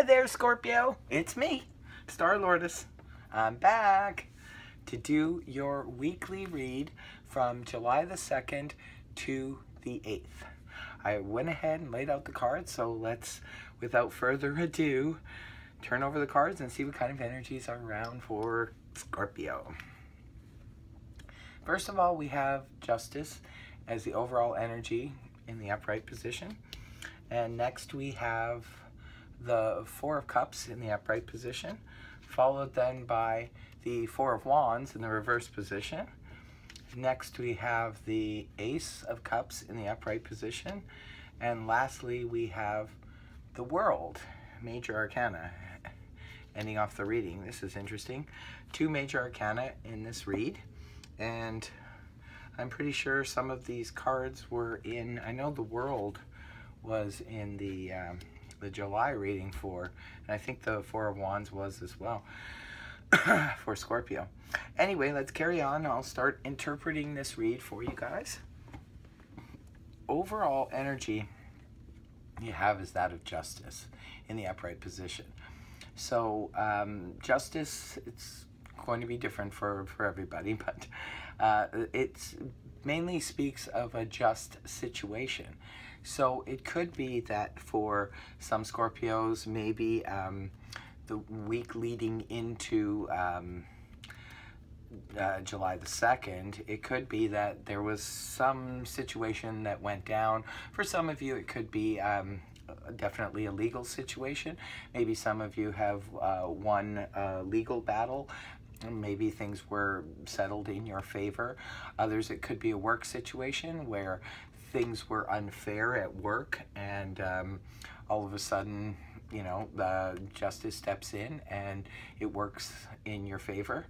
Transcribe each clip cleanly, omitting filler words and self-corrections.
there, Scorpio. It's me, Star Lourdes. I'm back to do your weekly read from July the 2nd to the 8th. I went ahead and laid out the cards, so let's, without further ado, turn over the cards and see what kind of energies are around for Scorpio. First of all, we have Justice as the overall energy in the upright position. And next we have the Four of Cups in the upright position, followed then by the Four of Wands in the reverse position. Next we have the Ace of Cups in the upright position. And lastly we have the World, Major Arcana, ending off the reading. This is interesting. Two Major Arcana in this read. And I'm pretty sure some of these cards were in, I know the World was in the July reading for, and I think the Four of Wands was as well for Scorpio. Anyway, let's carry on. I'll start interpreting this read for you guys. Overall energy you have is that of Justice in the upright position. So Justice, it's going to be different for everybody, but it mainly speaks of a just situation. So it could be that for some Scorpios, maybe the week leading into July the 2nd, it could be that there was some situation that went down. For some of you, it could be definitely a legal situation. Maybe some of you have won a legal battle. Maybe things were settled in your favor. Others, it could be a work situation where things were unfair at work, and all of a sudden, you know, the justice steps in and it works in your favor.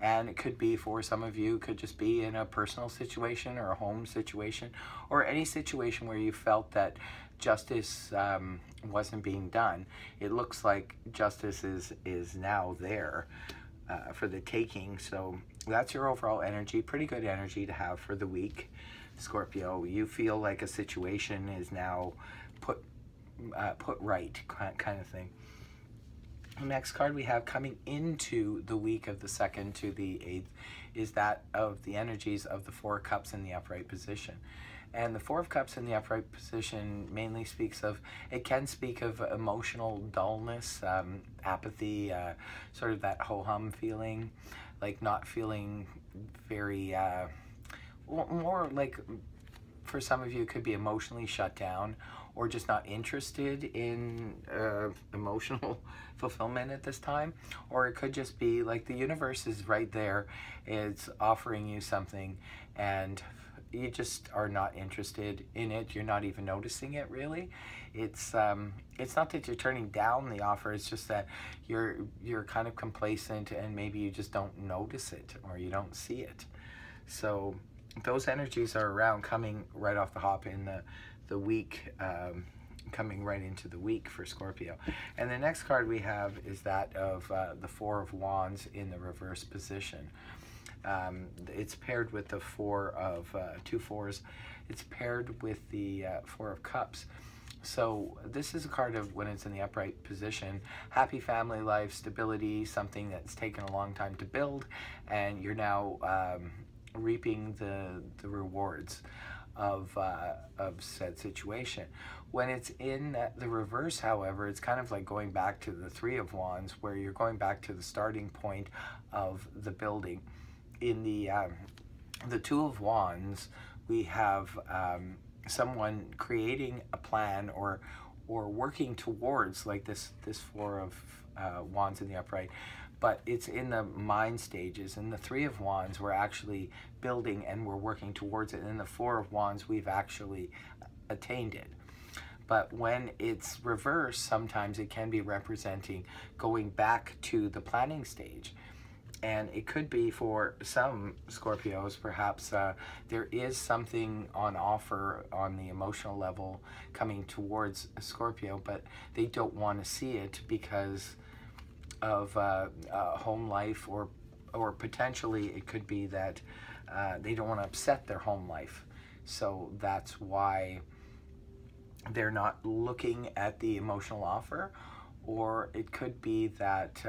And it could be, for some of you, could just be in a personal situation or a home situation, or any situation where you felt that justice wasn't being done. It looks like justice is now there for the taking. So that's your overall energy. Pretty good energy to have for the week, Scorpio. You feel like a situation is now put right, kind of thing. The next card we have coming into the week of the 2nd to the 8th is that of the energies of the Four of Cups in the upright position. And the Four of Cups in the upright position mainly speaks of, it can speak of emotional dullness, apathy, sort of that ho-hum feeling, like not feeling very, more like, for some of you, it could be emotionally shut down or just not interested in emotional fulfillment at this time. Or it could just be like the universe is right there, it's offering you something and you just are not interested in it. You're not even noticing it, really. It's not that you're turning down the offer, it's just that you're kind of complacent and maybe you just don't notice it or you don't see it. So those energies are around, coming right off the hop in the week, coming right into the week for Scorpio. And the next card we have is that of the Four of Wands in the reverse position. It's paired with the two fours. It's paired with the Four of Cups. So this is a card of, when it's in the upright position, happy family life, stability, something that's taken a long time to build, and you're now reaping the rewards of said situation. When it's in the reverse, however, it's kind of like going back to the Three of Wands, where you're going back to the starting point of the building. In the Two of Wands, we have someone creating a plan or working towards, like this Four of Wands in the upright, but it's in the mind stages. In the Three of Wands, we're actually building and we're working towards it. And in the Four of Wands, we've actually attained it. But when it's reversed, sometimes it can be representing going back to the planning stage. And it could be, for some Scorpios, perhaps there is something on offer on the emotional level coming towards a Scorpio, but they don't want to see it because of home life, or potentially it could be that they don't want to upset their home life. So that's why they're not looking at the emotional offer, or it could be that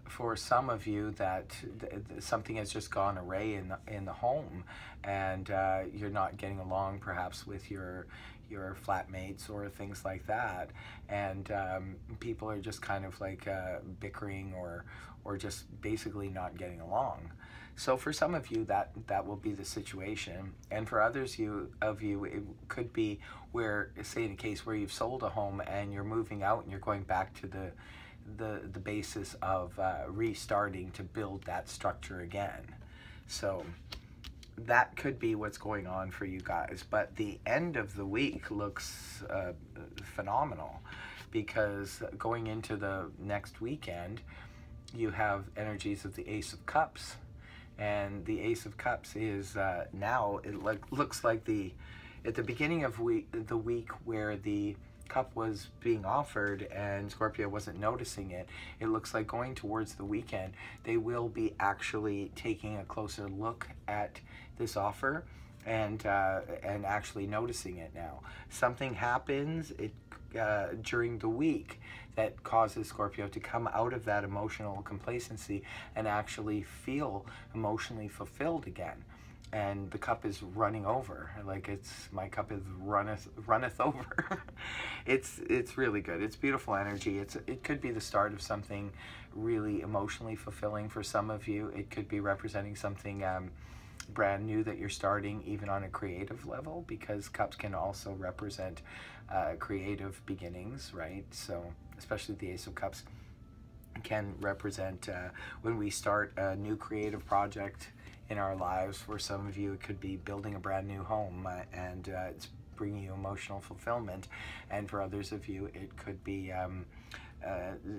for some of you that something has just gone awry in the home, and you're not getting along perhaps with your flatmates or things like that, and people are just kind of like bickering or just basically not getting along. So for some of you that will be the situation, and for others of you it could be where, say in a case where you've sold a home and you're moving out and you're going back to the basis of restarting to build that structure again. So that could be what's going on for you guys. But the end of the week looks phenomenal, because going into the next weekend you have energies of the Ace of Cups, and the Ace of Cups is now it looks like at the beginning of the week where the cup was being offered and Scorpio wasn't noticing it. It looks like going towards the weekend they will be actually taking a closer look at this offer and actually noticing it now. Something happens during the week that causes Scorpio to come out of that emotional complacency and actually feel emotionally fulfilled again. And the cup is running over, like my cup is runneth over. It's really good. It's beautiful energy. It could be the start of something really emotionally fulfilling for some of you. It could be representing something brand new that you're starting, even on a creative level, because cups can also represent creative beginnings, right? So especially the Ace of Cups can represent when we start a new creative project in our lives. For some of you it could be building a brand new home, and it's bringing you emotional fulfillment, and for others of you it could be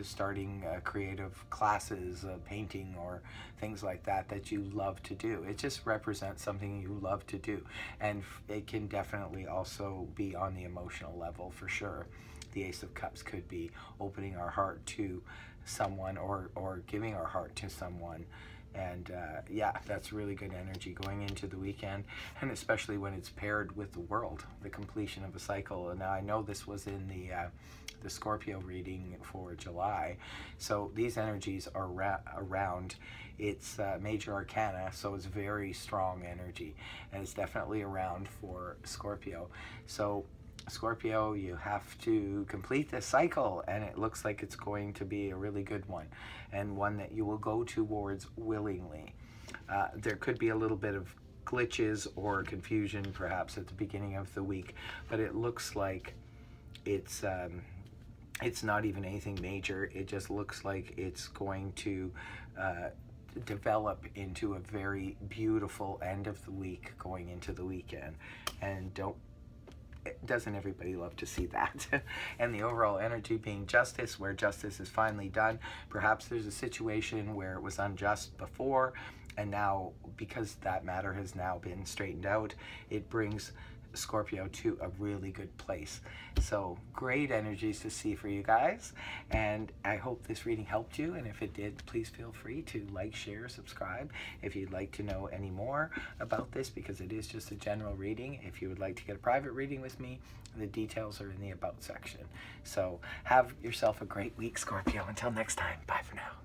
starting creative classes, painting or things like that you love to do. It just represents something you love to do, and it can definitely also be on the emotional level for sure. The Ace of Cups could be opening our heart to someone or giving our heart to someone. And yeah, that's really good energy going into the weekend, and especially when it's paired with the World, the completion of a cycle. And now I know this was in the Scorpio reading for July, so these energies are around its major arcana, so it's very strong energy, and it's definitely around for Scorpio. So Scorpio, you have to complete this cycle, and it looks like it's going to be a really good one, and one that you will go towards willingly. There could be a little bit of glitches or confusion perhaps at the beginning of the week, but it looks like it's not even anything major. It just looks like it's going to develop into a very beautiful end of the week going into the weekend. And doesn't everybody love to see that? And the overall energy being justice, where justice is finally done. Perhaps there's a situation where it was unjust before, and now because that matter has now been straightened out, it brings Scorpio to a really good place. So great energies to see for you guys, and I hope this reading helped you, and if it did, please feel free to like, share, subscribe if you'd like to know any more about this, because it is just a general reading. If you would like to get a private reading with me, the details are in the About section. So have yourself a great week, Scorpio. Until next time, bye for now.